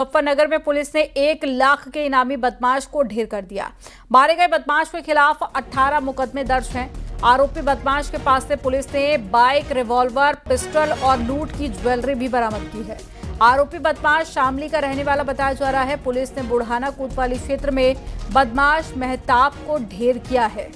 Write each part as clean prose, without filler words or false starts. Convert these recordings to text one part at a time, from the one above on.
मुजफ्फरनगर में पुलिस ने 1 लाख के इनामी बदमाश को ढेर कर दिया। मारे गए बदमाश के खिलाफ 18 मुकदमे दर्ज हैं। आरोपी बदमाश के पास से पुलिस ने बाइक, रिवॉल्वर, पिस्टल और लूट की ज्वेलरी भी बरामद की है। आरोपी बदमाश शामली का रहने वाला बताया जा रहा है। पुलिस ने बुढ़ाना कोतवाली क्षेत्र में बदमाश मेहताब को ढेर किया है।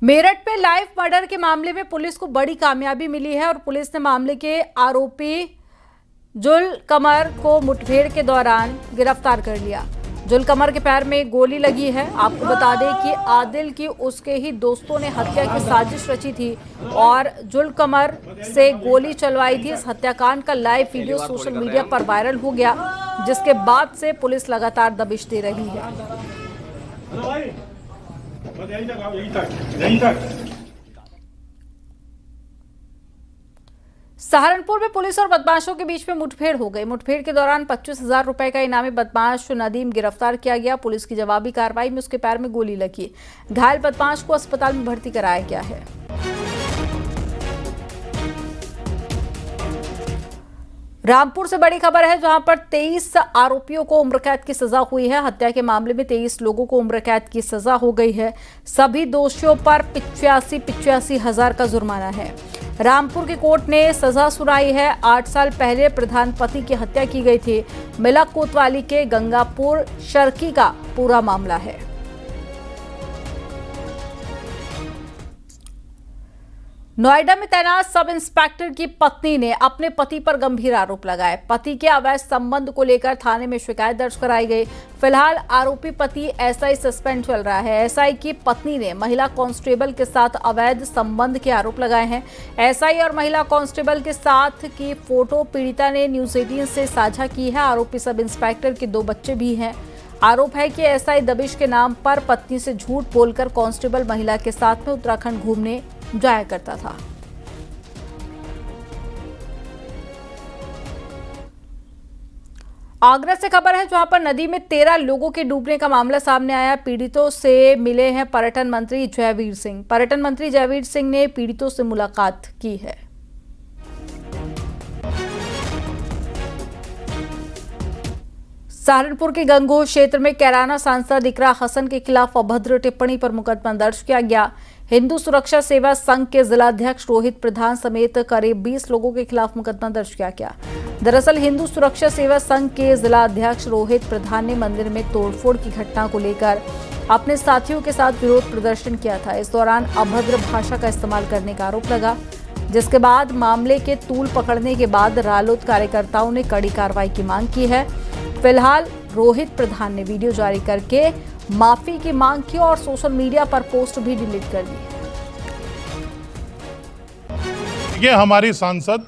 मेरठ में लाइव मर्डर के मामले में पुलिस को बड़ी कामयाबी मिली है और पुलिस ने मामले के आरोपी जुल कमर को मुठभेड़ के दौरान गिरफ्तार कर लिया। जुल कमर के पैर में गोली लगी है। आपको बता दें कि आदिल की उसके ही दोस्तों ने हत्या की साजिश रची थी और जुल कमर से गोली चलवाई थी। इस हत्याकांड का लाइव वीडियो सोशल मीडिया पर वायरल हो गया, जिसके बाद से पुलिस लगातार दबिश दे रही है। सहारनपुर में पुलिस और बदमाशों के बीच में मुठभेड़ हो गई। मुठभेड़ के दौरान 25,000 रुपए का इनामी बदमाश नदीम गिरफ्तार किया गया। पुलिस की जवाबी कार्रवाई में उसके पैर में गोली लगी। घायल बदमाश को अस्पताल में भर्ती कराया गया है। रामपुर से बड़ी खबर है, जहां पर 23 आरोपियों को उम्र कैद की सजा हुई है। हत्या के मामले में 23 लोगों को उम्र कैद की सजा हो गई है। सभी दोषियों पर 85 हजार का जुर्माना है। रामपुर की कोर्ट ने सजा सुनाई है। 8 साल पहले प्रधान पति की हत्या की गई थी। मिलक कोतवाली के गंगापुर शर्की का पूरा मामला है। नोएडा में तैनात सब इंस्पेक्टर की पत्नी ने अपने पति पर गंभीर आरोप लगाए। पति के अवैध संबंध को लेकर थाने में शिकायत दर्ज कराई गई। फिलहाल आरोपी पति एसआई सस्पेंड चल रहा है। एसआई की पत्नी ने महिला कांस्टेबल के साथ अवैध संबंध के आरोप लगाए हैं। एसआई और महिला कांस्टेबल के साथ की फोटो पीड़िता ने न्यूज 18 से साझा की है। आरोपी सब इंस्पेक्टर के 2 बच्चे भी हैं। आरोप है कि एसआई दबिश के नाम पर पत्नी से झूठ बोलकर कांस्टेबल महिला के साथ में उत्तराखंड घूमने जाया करता था। आगरा से खबर है, जहां पर नदी में 13 लोगों के डूबने का मामला सामने आया। पीड़ितों से मिले हैं पर्यटन मंत्री जयवीर सिंह। पर्यटन मंत्री जयवीर सिंह ने पीड़ितों से मुलाकात की है। सहारनपुर के गंगोह क्षेत्र में कैराना सांसद इकरा हसन के खिलाफ अभद्र टिप्पणी पर मुकदमा दर्ज किया गया। हिंदू सुरक्षा सेवा संघ के जिलाध्यक्ष रोहित प्रधान समेत करीब 20 लोगों के खिलाफ मुकदमा दर्ज किया गया। दरअसल हिंदू सुरक्षा सेवा संघ के जिलाध्यक्ष रोहित प्रधान ने मंदिर में तोड़फोड़ की घटना को लेकर अपने साथियों के साथ विरोध प्रदर्शन किया था। इस दौरान अभद्र भाषा का इस्तेमाल करने का आरोप लगा, जिसके बाद मामले के तूल पकड़ने के बाद रालोद कार्यकर्ताओं ने कड़ी कार्रवाई की मांग की है। फिलहाल रोहित प्रधान ने वीडियो जारी करके माफी की मांग की और सोशल मीडिया पर पोस्ट भी डिलीट कर दी। ये हमारी सांसद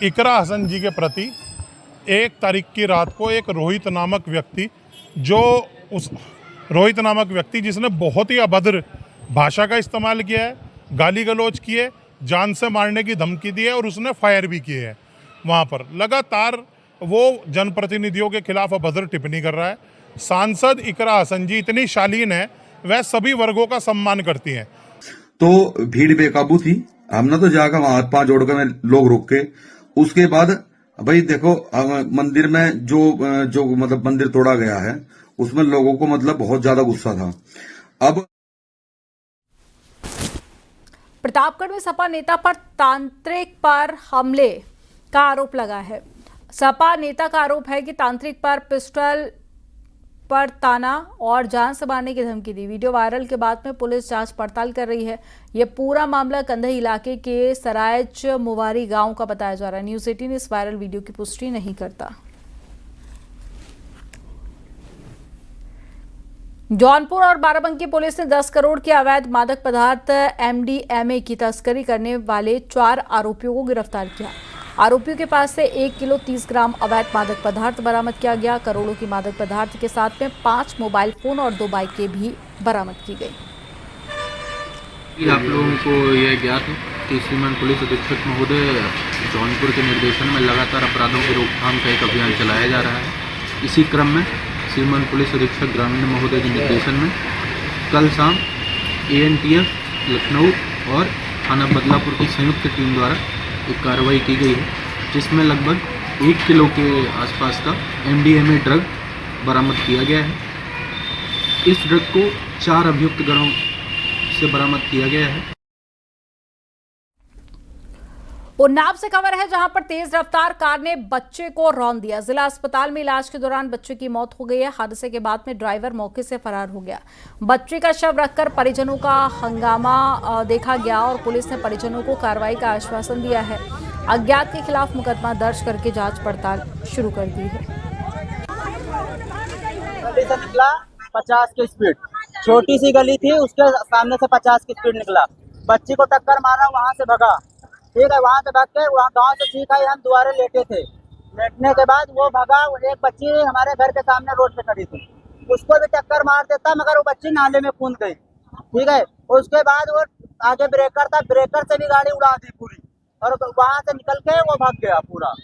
इकरा हसन जी के प्रति 1 तारीख की रात को एक रोहित नामक व्यक्ति जिसने बहुत ही अभद्र भाषा का इस्तेमाल किया है, गाली गलौज की है, जान से मारने की धमकी दी है और उसने फायर भी किए हैं। वहाँ पर लगातार वो जनप्रतिनिधियों के खिलाफ अभद्र टिप्पणी कर रहा है। सांसद इकरा हसन जी इतनी शालीन है, वह सभी वर्गों का सम्मान करती हैं। तो भीड़ बेकाबू थी। हमने तो जाकर वहां हाथ पांव जोड़कर लोग रुक के, उसके बाद भाई देखो मंदिर में जो मतलब मंदिर तोड़ा गया है उसमें लोगों को मतलब बहुत ज्यादा गुस्सा था। अब प्रतापगढ़ में सपा नेता पर तांत्रिक पर हमले का आरोप लगा है। सपा नेता का आरोप है कि तांत्रिक पर पिस्टल पर ताना और जान से मारने की धमकी दी। वीडियो वायरल के बाद में पुलिस जांच पड़ताल कर रही है। यह पूरा मामला कंधई इलाके के सरायच मुवारी गांव का बताया जा रहा है। न्यूज 18 इस वायरल वीडियो की पुष्टि नहीं करता। जौनपुर और बाराबंकी पुलिस ने 10 करोड़ के अवैध मादक पदार्थ MDMA की तस्करी करने वाले 4 आरोपियों को गिरफ्तार किया। आरोपियों के पास से 1 किलो 30 ग्राम अवैध मादक पदार्थ बरामद किया गया। करोड़ों की मादक पदार्थ के साथ में 5 मोबाइल फोन और 2 बाइकें भी बरामद की गई। आप लोगों को यह ज्ञात है कि श्रीमान पुलिस अधीक्षक महोदय जौनपुर के निर्देशन में लगातार अपराधों की रोकथाम का एक अभियान चलाया जा रहा है। इसी क्रम में श्रीमान पुलिस अधीक्षक ग्रामीण महोदय के निर्देशन में कल शाम ANTF लखनऊ और थाना बदलापुर की संयुक्त टीम द्वारा एक कार्रवाई की गई है, जिसमें लगभग 1 किलो के आसपास का MDMA ड्रग बरामद किया गया है। इस ड्रग को 4 अभियुक्त गणों से बरामद किया गया है। उन्नाव से खबर है, जहां पर तेज रफ्तार कार ने बच्चे को रौंद दिया। जिला अस्पताल में इलाज के दौरान बच्चे की मौत हो गई है। हादसे के बाद में ड्राइवर मौके से फरार हो गया। बच्चे का शव रखकर परिजनों का हंगामा देखा गया और पुलिस ने परिजनों को कार्रवाई का आश्वासन दिया है। अज्ञात के खिलाफ मुकदमा दर्ज करके जांच पड़ताल शुरू कर दी है। निकला 50 की स्पीड, छोटी सी गली थी, उसके सामने से 50 की स्पीड निकला, बच्ची को टक्कर मारा, वहां से भगा। ठीक है, वहां से भाग के वहाँ गाँव से ठीक है, हम दुआरे लेटे थे। लेटने के बाद वो भगा, एक बच्ची हमारे घर के सामने रोड पे खड़ी थी, उसको भी टक्कर मार देता, मगर वो बच्ची नाले में कूद गई। ठीक है, उसके बाद वो आगे ब्रेकर था, ब्रेकर से भी गाड़ी उड़ा दी पूरी, और वहां से निकल के वो भाग गया पूरा।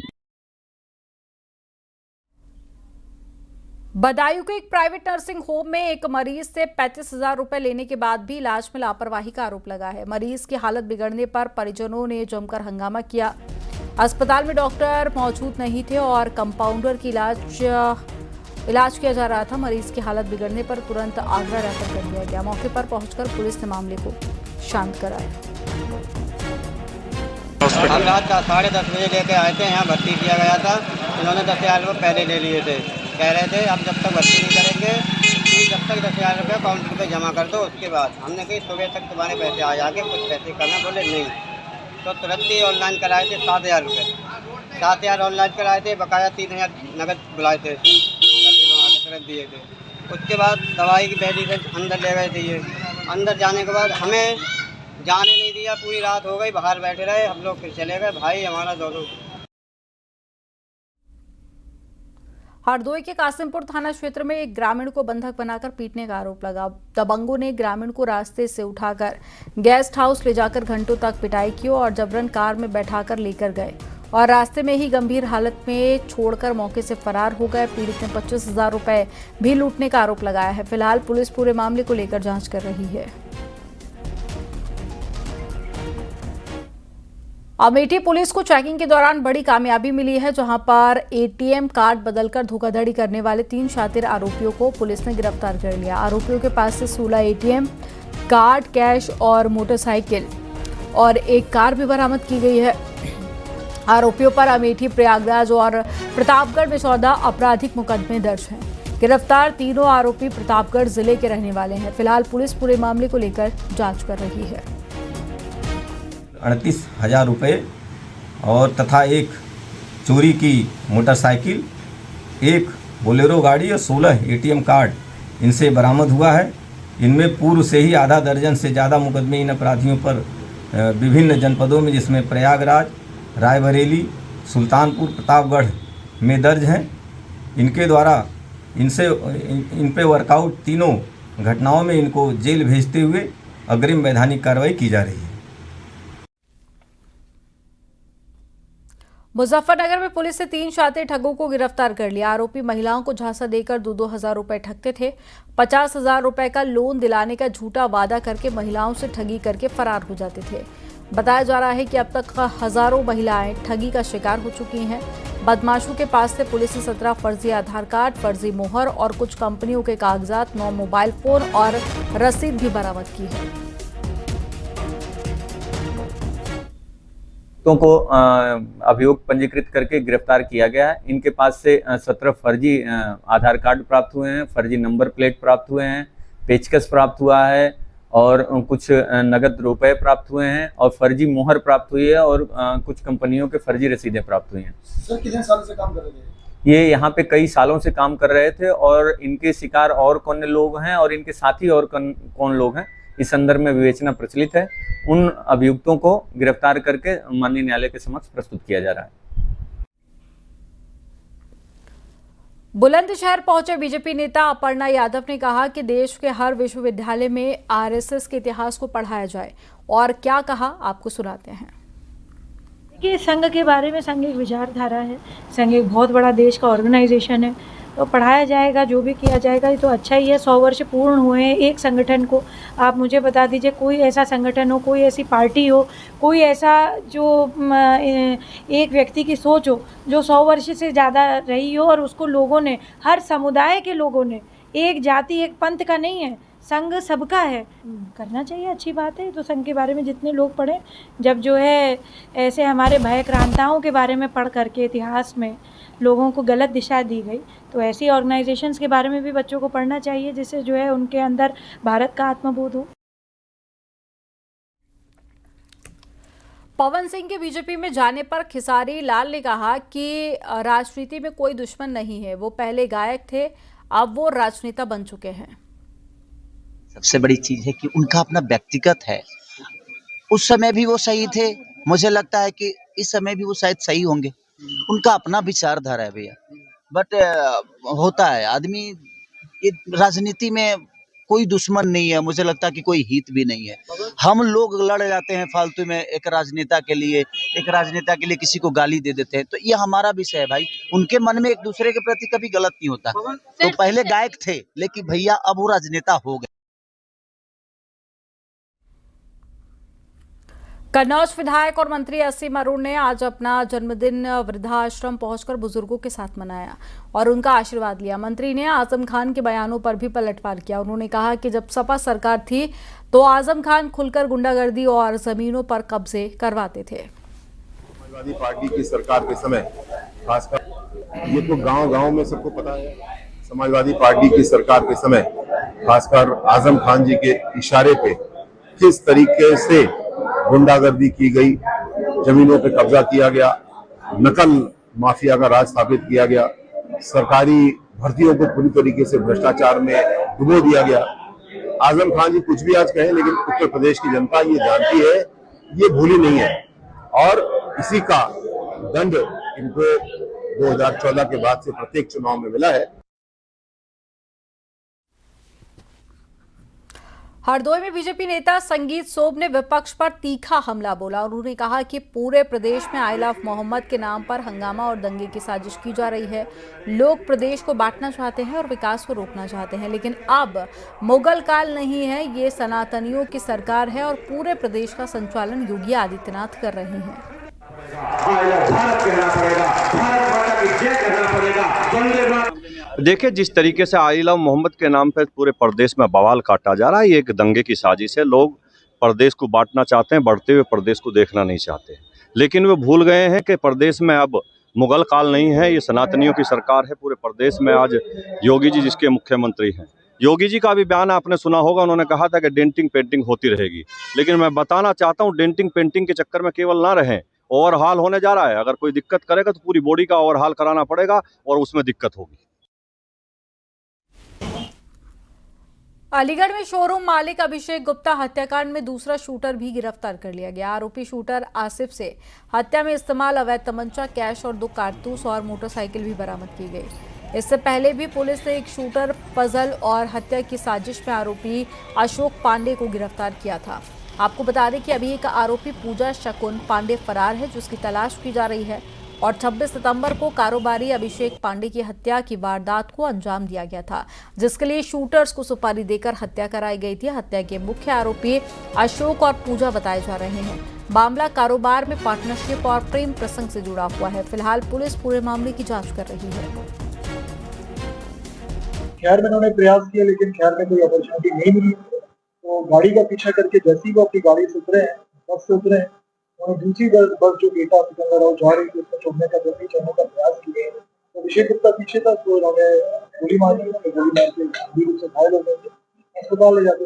बदायूं के एक प्राइवेट नर्सिंग होम में एक मरीज से 35,000 रुपए लेने के बाद भी इलाज में लापरवाही का आरोप लगा है। मरीज की हालत बिगड़ने पर परिजनों ने जमकर हंगामा किया। अस्पताल में डॉक्टर मौजूद नहीं थे और कंपाउंडर की इलाज किया जा रहा था। मरीज की हालत बिगड़ने पर तुरंत आगरा रेफर कर दिया गया। मौके पर पहुंचकर पुलिस ने मामले को शांत कराया। हम रात 10:30 बजे लेके आए थे, यहाँ भर्ती किया गया था। इन्होंने 10,000 रुपये पहले ले लिए थे। कह रहे थे हम जब तक भर्ती नहीं करेंगे, जब तक 10,000 रुपये काउंटर पे जमा कर दो, उसके बाद। हमने कही सुबह तक तुम्हारे पैसे आ जाके कुछ पैसे करना, बोले नहीं। तो तुरंत ही ऑनलाइन कराए थे 7,000 रुपये, 7,000 ऑनलाइन कराए थे, बकाया 3,000 नगद बुलाए थे, तुरंत दिए थे। उसके बाद दवाई की मेडिसिन अंदर ले गए थे। ये अंदर जाने के बाद हमें जाने नहीं दिया, पूरी रात हो गई, बाहर बैठे रहे। हम लोग फिर चले गए। भाई हमारा दोनों। हरदोई के कासिमपुर थाना क्षेत्र में एक ग्रामीण को बंधक बनाकर पीटने का आरोप लगा। दबंगों ने ग्रामीण को रास्ते से उठाकर गेस्ट हाउस ले जाकर घंटों तक पिटाई की और जबरन कार में बैठाकर लेकर गए और रास्ते में ही गंभीर हालत में छोड़कर मौके से फरार हो गए। पीड़ित ने 25,000 रुपए भी लूटने का आरोप लगाया है। फिलहाल पुलिस पूरे मामले को लेकर जाँच कर रही है। अमेठी पुलिस को चेकिंग के दौरान बड़ी कामयाबी मिली है, जहां पर ATM कार्ड बदलकर धोखाधड़ी करने वाले 3 शातिर आरोपियों को पुलिस ने गिरफ्तार कर लिया। आरोपियों के पास से 16 ATM कार्ड, कैश और मोटरसाइकिल और एक कार भी बरामद की गई है। आरोपियों पर अमेठी, प्रयागराज और प्रतापगढ़ में 14 आपराधिक मुकदमे दर्ज हैं। गिरफ्तार तीनों आरोपी प्रतापगढ़ जिले के रहने वाले हैं। फिलहाल पुलिस पूरे मामले को लेकर जाँच कर रही है। 38,000 रुपये और तथा एक चोरी की मोटरसाइकिल, एक बोलेरो गाड़ी और 16 ATM कार्ड इनसे बरामद हुआ है। इनमें पूर्व से ही आधा दर्जन से ज़्यादा मुकदमे इन अपराधियों पर विभिन्न जनपदों में, जिसमें प्रयागराज, रायबरेली, सुल्तानपुर, प्रतापगढ़ में दर्ज हैं। इनके द्वारा इन पे वर्कआउट तीनों घटनाओं में इनको जेल भेजते हुए अग्रिम वैधानिक कार्रवाई की जा रही है। मुजफ्फरनगर में पुलिस ने 3 शातिर ठगों को गिरफ्तार कर लिया। आरोपी महिलाओं को झांसा देकर 2-2 हज़ार रुपए ठगते थे। 50,000 रुपए का लोन दिलाने का झूठा वादा करके महिलाओं से ठगी करके फरार हो जाते थे। बताया जा रहा है कि अब तक हजारों महिलाएं ठगी का शिकार हो चुकी हैं। बदमाशों के पास से पुलिस ने 17 फर्जी आधार कार्ड, फर्जी मोहर और कुछ कंपनियों के कागजात, 9 मोबाइल फोन और रसीद भी बरामद की है। को अभियोग पंजीकृत करके गिरफ्तार किया गया है। इनके पास से 17 फर्जी आधार कार्ड प्राप्त हुए हैं, फर्जी नंबर प्लेट प्राप्त हुए हैं, पेचकस प्राप्त हुआ है और कुछ नगद रुपए प्राप्त हुए हैं और फर्जी मोहर प्राप्त हुई है और कुछ कंपनियों के फर्जी रसीदें प्राप्त हुई हैं। सर कितने सालों से काम कर रहे थे? ये यहाँ पे कई सालों से काम कर रहे थे और इनके शिकार और कौन लोग हैं और इनके साथी और कौन लोग हैं, इस संदर्भ में विवेचना प्रचलित है। उन अभियुक्तों को गिरफ्तार करके माननीय न्यायालय के समक्ष प्रस्तुत किया जा रहा है। बुलंदशहर पहुंचे बीजेपी नेता अपर्णा यादव ने कहा कि देश के हर विश्वविद्यालय में आरएसएस के इतिहास को पढ़ाया जाए। और क्या कहा, आपको सुनाते हैं। कि संघ के बारे में, संघ एक विचारधारा है, संघ एक बहुत बड़ा देश का ऑर्गेनाइजेशन है तो पढ़ाया जाएगा, जो भी किया जाएगा ये तो अच्छा ही है। 100 वर्ष पूर्ण हुए हैं एक संगठन को। आप मुझे बता दीजिए कोई ऐसा संगठन हो, कोई ऐसी पार्टी हो, कोई ऐसा जो एक व्यक्ति की सोच हो जो 100 वर्ष से ज़्यादा रही हो और उसको लोगों ने, हर समुदाय के लोगों ने, एक जाति एक पंथ का नहीं है, संघ सबका है, करना चाहिए, अच्छी बात है। तो संघ के बारे में जितने लोग पढ़ें, जब जो है ऐसे हमारे भयक्रांताओं के बारे में पढ़ करके इतिहास में लोगों को गलत दिशा दी गई, तो ऐसी ऑर्गेनाइजेशंस के बारे में भी बच्चों को पढ़ना चाहिए जिससे जो है उनके अंदर भारत का आत्मबोध हो। पवन सिंह के बीजेपी में जाने पर खिसारी लाल ने कहा कि राजनीति में कोई दुश्मन नहीं है, वो पहले गायक थे, अब वो राजनेता बन चुके हैं। सबसे बड़ी चीज है कि उनका अपना व्यक्तिगत है। उस समय भी वो सही थे, मुझे लगता है कि इस समय भी वो शायद सही होंगे। उनका अपना विचारधारा है भैया, बट होता है आदमी, ये राजनीति में कोई दुश्मन नहीं है, मुझे लगता है कि कोई हित भी नहीं है। हम लोग लड़ जाते हैं फालतू में एक राजनेता के लिए किसी को गाली दे देते हैं, तो ये हमारा विषय है भाई। उनके मन में एक दूसरे के प्रति कभी गलत नहीं होता। तो पहले गायक थे लेकिन भैया अब वो राजनेता हो गए। कन्नौज विधायक और मंत्री असीम अरुण ने आज अपना जन्मदिन वृद्धाश्रम पहुंचकर बुजुर्गों के साथ मनाया और उनका आशीर्वाद लिया। मंत्री ने आजम खान के बयानों पर भी पलटवार किया। उन्होंने कहा कि जब सपा सरकार थी तो आजम खान खुलकर गुंडागर्दी और जमीनों पर कब्जे करवाते थे। समाजवादी पार्टी की सरकार के समय, खासकर ये तो गांव-गांव में सबको पता है, समाजवादी पार्टी की सरकार के समय खासकर आजम खान जी के इशारे पे किस तरीके से गुंडागर्दी की गई, जमीनों पे कब्जा किया गया, नकल माफिया का राज स्थापित किया गया, सरकारी भर्तियों को पूरी तरीके से भ्रष्टाचार में डुबो दिया गया। आजम खान जी कुछ भी आज कहें, लेकिन उत्तर प्रदेश की जनता ये जानती है, ये भूली नहीं है और इसी का दंड इनको 2014 के बाद से प्रत्येक चुनाव में मिला है। हरदोई में बीजेपी नेता संगीत सोब ने विपक्ष पर तीखा हमला बोला। उन्होंने कहा कि पूरे प्रदेश में आई लव मोहम्मद के नाम पर हंगामा और दंगे की साजिश की जा रही है। लोग प्रदेश को बांटना चाहते हैं और विकास को रोकना चाहते हैं, लेकिन अब मुगल काल नहीं है, ये सनातनियों की सरकार है और पूरे प्रदेश का संचालन योगी आदित्यनाथ कर रहे हैं। देखिए, जिस तरीके से आई लव मोहम्मद के नाम पे पूरे प्रदेश में बवाल काटा जा रहा है, ये एक दंगे की साजिश है। लोग प्रदेश को बांटना चाहते हैं, बढ़ते हुए प्रदेश को देखना नहीं चाहते, लेकिन वे भूल गए हैं कि प्रदेश में अब मुगल काल नहीं है, ये सनातनियों की सरकार है। पूरे प्रदेश में आज योगी जी जिसके मुख्यमंत्री हैं, योगी जी का भी बयान आपने सुना होगा, उन्होंने कहा था कि डेंटिंग पेंटिंग होती रहेगी, लेकिन मैं बताना चाहता हूँ डेंटिंग पेंटिंग के चक्कर में केवल ना रहें, ओवरहाल होने जा रहा है। अगर कोई दिक्कत करेगा तो पूरी बॉडी का ओवरहाल कराना पड़ेगा और उसमें दिक्कत होगी। अलीगढ़ में शोरूम मालिक अभिषेक गुप्ता हत्याकांड में दूसरा शूटर भी गिरफ्तार कर लिया गया। आरोपी शूटर आसिफ से हत्या में इस्तेमाल अवैध तमंचा, कैश और 2 कारतूस और मोटरसाइकिल भी बरामद की गई। इससे पहले भी पुलिस ने एक शूटर, पजल और हत्या की साजिश में आरोपी अशोक पांडे को गिरफ्तार किया था। आपको बता दें कि अभी एक आरोपी पूजा शकुन पांडे फरार है, जिसकी तलाश की जा रही है और 26 सितंबर को कारोबारी अभिषेक पांडे की हत्या की वारदात को अंजाम दिया गया था, जिसके लिए शूटर्स को सुपारी देकर हत्या कराई गई थी। हत्या के मुख्य आरोपी अशोक और पूजा बताए जा रहे हैं। मामला कारोबार में पार्टनरशिप और प्रेम प्रसंग से जुड़ा हुआ है। फिलहाल पुलिस पूरे मामले की जांच कर रही है। खैर में उन्होंने प्रयास किया, लेकिन खैर में कोई अपॉर्चुनिटी नहीं मिली, तो गाड़ी का पीछा करके जैसे ही वो अपनी गाड़ी से उतरे हैं, बस से उतरे हैं, उन्होंने दूसरी बस जो बेटा सिकंदराबाद जा रही थी उसमें चढ़ने का प्रयास किए। तो अभिषेक गुप्ता पीछे था, तो उन्होंने गोली मारी, तो गोली मार के गंभीर रूप से घायल हो गए थे। अस्पताल ले जाकर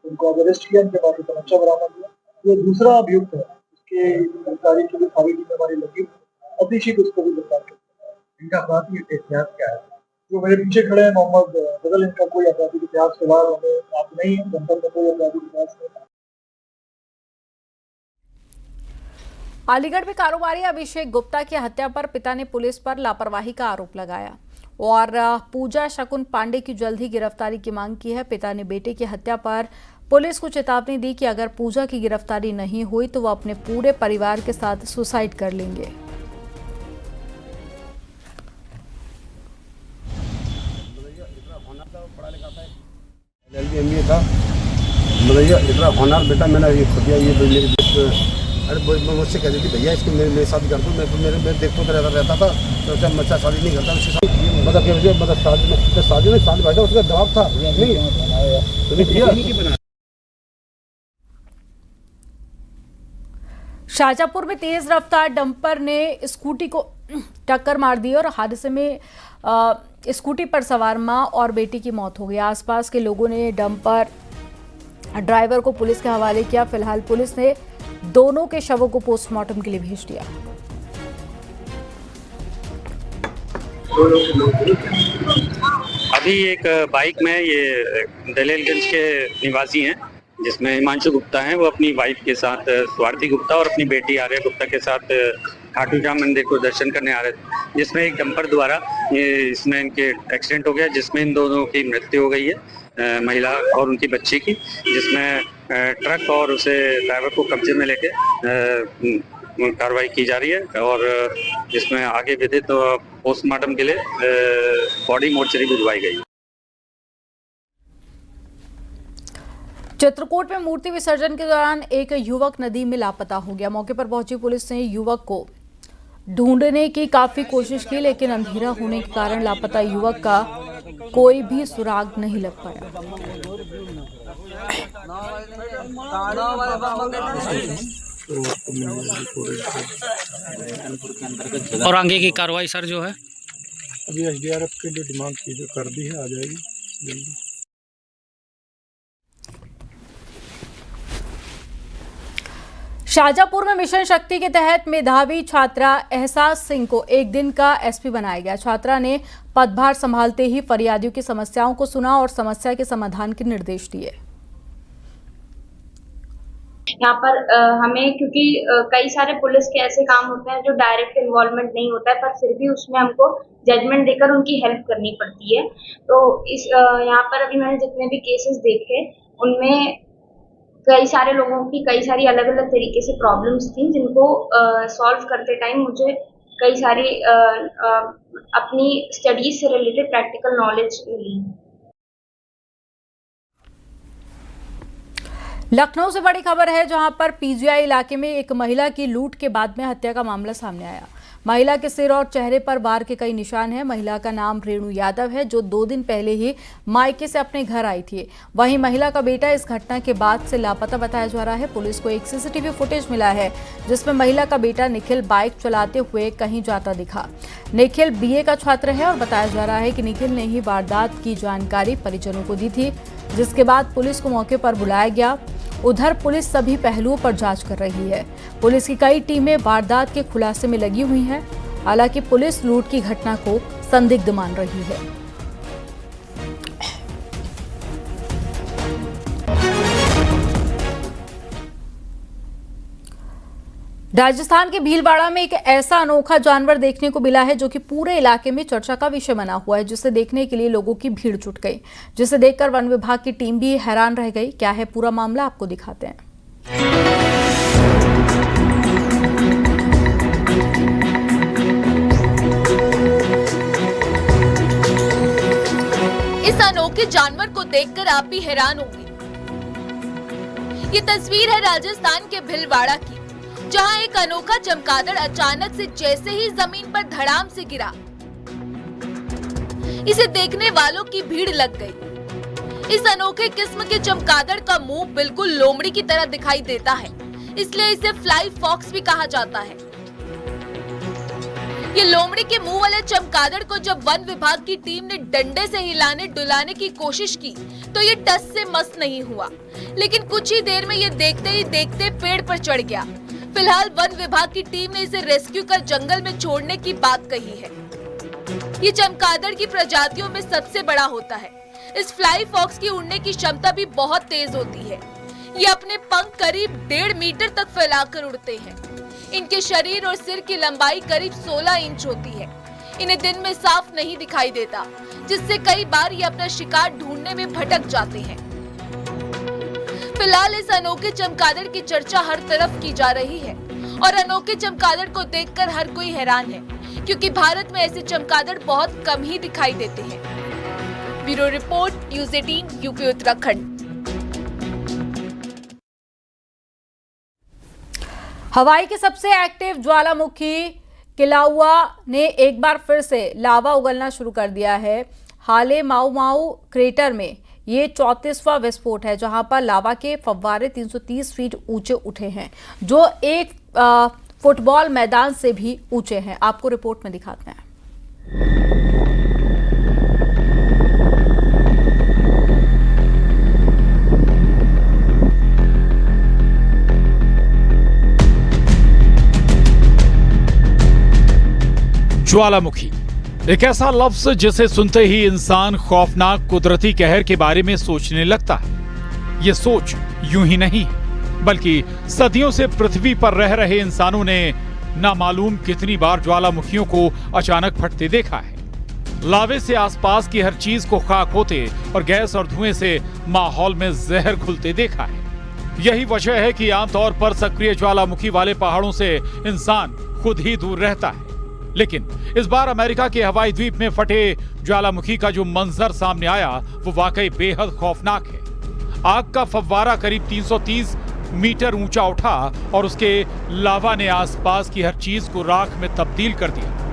उनको अरेस्ट किया, उनके पास तमंचा बरामद हुआ। जो दूसरा अभियुक्त है उसके गिरफ्तारी के लिए सारी टीम हमारी लगी, अभिषेक उसको भी गिरफ्तार किया। इनका अपराधी इतिहास क्या है? जो मेरे पीछे खड़े हैं मोहम्मद बदल, इनका कोई आपराधिक इतिहास फिलहाल हमें आप नहीं, जनपद में कोई आपराधिक इतिहास नहीं। अलीगढ़ में कारोबारी अभिषेक गुप्ता की हत्या पर पिता ने पुलिस पर लापरवाही का आरोप लगाया और पूजा शकुन पांडे की जल्द ही गिरफ्तारी की मांग की है। पिता ने बेटे की हत्या पर पुलिस को चेतावनी दी कि अगर पूजा की गिरफ्तारी नहीं हुई तो वह अपने पूरे परिवार के साथ सुसाइड कर लेंगे। LLB था, मतलब ये इतना होनहार बेटा मैंने ये खो दिया। ये मेरी अरे मुझसे कह रही थी भैया इसको मेरे शादी कर दो। मैं देखता तो रहता था, तो जब बच्चा शादी नहीं करता उसके साथ मतलब शादी में साल बैठा उसका जवाब था नहीं किया। शाहजहांपुर में तेज रफ्तार डंपर ने स्कूटी को टक्कर मार दी और हादसे में स्कूटी पर सवार मां और बेटी की मौत हो गई। आसपास के लोगों ने डंपर ड्राइवर को पुलिस के हवाले किया। फिलहाल पुलिस ने दोनों के शवों को पोस्टमार्टम के लिए भेज दिया। अभी एक बाइक में ये दलेलगंज के निवासी हैं, जिसमें हिमांशु गुप्ता हैं, वो अपनी वाइफ के साथ स्वार्थी गुप्ता और अपनी बेटी आर्या गुप्ता के साथ खाटू श्याम मंदिर को दर्शन करने आ रहे थे, जिसमें एक डंपर द्वारा इसमें इनके एक्सीडेंट हो गया, जिसमें इन दोनों की मृत्यु हो गई है, महिला और उनकी बच्ची की, जिसमें ट्रक और उसे ड्राइवर को कब्जे में लेके कार्रवाई की जा रही है और जिसमें आगे विधित पोस्टमार्टम के लिए बॉडी मोर्चरी भिजवाई गई। चित्रकूट में मूर्ति विसर्जन के दौरान एक युवक नदी में लापता हो गया। मौके पर पहुंची पुलिस ने युवक को ढूंढने की काफी कोशिश की, लेकिन अंधेरा होने के कारण लापता युवक का कोई भी सुराग नहीं लग पाया। और आगे की कार्रवाई सर जो है अभी SDRF के लिए डिमांड की जो कर दी है, आ जाएगी जल्दी। शाहजहांपुर में मिशन शक्ति के तहत मेधावी छात्रा एहसास सिंह को एक दिन का SP बनाया गया। छात्रा ने पदभार संभालते ही फरियादियों की समस्याओं को सुना और समस्या के समाधान के निर्देश दिए। यहाँ पर हमें क्योंकि कई सारे पुलिस के ऐसे काम होते हैं जो डायरेक्ट इन्वॉल्वमेंट नहीं होता है, पर फिर भी उसमें हमको जजमेंट देकर उनकी हेल्प करनी पड़ती है। तो इस यहाँ पर अभी मैंने जितने भी केसेस देखे उनमें कई सारे लोगों की कई सारी अलग अलग तरीके से प्रॉब्लम्स थी, जिनको सॉल्व करते टाइम मुझे कई सारी अपनी स्टडीज से रिलेटेड प्रैक्टिकल नॉलेज मिली। लखनऊ से बड़ी खबर है, जहां पर PGI इलाके में एक महिला की लूट के बाद में हत्या का मामला सामने आया। महिला के सिर और चेहरे पर वार के कई निशान हैं। महिला का नाम रेणु यादव है, जो 2 दिन पहले ही मायके से अपने घर आई थी। वहीं महिला का बेटा इस घटना के बाद से लापता बताया जा रहा है। पुलिस को एक CCTV फुटेज मिला है, जिसमें महिला का बेटा निखिल बाइक चलाते हुए कहीं जाता दिखा। निखिल BA का छात्र है और बताया जा रहा है कि निखिल ने ही वारदात की जानकारी परिजनों को दी थी, जिसके बाद पुलिस को मौके पर बुलाया गया। उधर पुलिस सभी पहलुओं पर जांच कर रही है। पुलिस की कई टीमें वारदात के खुलासे में लगी हुई हैं। हालांकि पुलिस लूट की घटना को संदिग्ध मान रही है। राजस्थान के भीलवाड़ा में एक ऐसा अनोखा जानवर देखने को मिला है जो कि पूरे इलाके में चर्चा का विषय बना हुआ है, जिसे देखने के लिए लोगों की भीड़ जुट गई, जिसे देखकर वन विभाग की टीम भी हैरान रह गई। क्या है पूरा मामला, आपको दिखाते हैं। इस अनोखे जानवर को देखकर आप भी हैरान होंगे। ये तस्वीर है राजस्थान के भीलवाड़ा की, जहां एक अनोखा चमगादड़ अचानक से जैसे ही जमीन पर धड़ाम से गिरा, इसे देखने वालों की भीड़ लग गई। इस अनोखे किस्म के चमगादड़ का मुंह बिल्कुल लोमड़ी की तरह दिखाई देता है, इसलिए इसे फ्लाई फॉक्स भी कहा जाता है। ये लोमड़ी के मुंह वाले चमगादड़ को जब वन विभाग की टीम ने डंडे से हिलाने डुलाने की कोशिश की तो ये टस से मस नहीं हुआ, लेकिन कुछ ही देर में ये देखते ही देखते पेड़ पर चढ़ गया। फिलहाल वन विभाग की टीम ने इसे रेस्क्यू कर जंगल में छोड़ने की बात कही है। ये चमगादड़ की प्रजातियों में सबसे बड़ा होता है। इस फ्लाई फॉक्स की उड़ने की क्षमता भी बहुत तेज होती है। ये अपने पंख करीब 1.5 मीटर तक फैलाकर उड़ते हैं। इनके शरीर और सिर की लंबाई करीब 16 इंच होती है। इन्हें दिन में साफ नहीं दिखाई देता, जिससे कई बार ये अपना शिकार ढूंढने में भटक जाते हैं। फिलहाल इस अनोखे चमगादड़ की चर्चा हर तरफ की जा रही है और अनोखे चमगादड़ को देखकर हर कोई हैरान है, क्योंकि भारत में ऐसे चमगादड़ बहुत कम ही दिखाई देते हैं। Bureau report, news 18 UP Uttarakhand. हवाई के सबसे एक्टिव ज्वालामुखी किलाउआ ने एक बार फिर से लावा उगलना शुरू कर दिया है। हाले माऊ माऊ क्रेटर में ये 34वां विस्फोट है, जहां पर लावा के फव्वारे 330 फीट ऊंचे उठे हैं, जो एक फुटबॉल मैदान से भी ऊंचे हैं। आपको रिपोर्ट में दिखाते हैं। ज्वालामुखी एक ऐसा लफ्ज जिसे सुनते ही इंसान खौफनाक कुदरती कहर के बारे में सोचने लगता है। ये सोच यूं ही नहीं, बल्कि सदियों से पृथ्वी पर रह रहे इंसानों ने नामालूम कितनी बार ज्वालामुखियों को अचानक फटते देखा है। लावे से आसपास की हर चीज को खाक होते और गैस और धुएं से माहौल में जहर घुलते देखा है। यही वजह है कि आमतौर पर सक्रिय ज्वालामुखी वाले पहाड़ों से इंसान खुद ही दूर रहता है। लेकिन इस बार अमेरिका के हवाई द्वीप में फटे ज्वालामुखी का जो मंजर सामने आया वो वाकई बेहद खौफनाक है। आग का फव्वारा करीब 330 मीटर ऊंचा उठा और उसके लावा ने आसपास की हर चीज को राख में तब्दील कर दिया।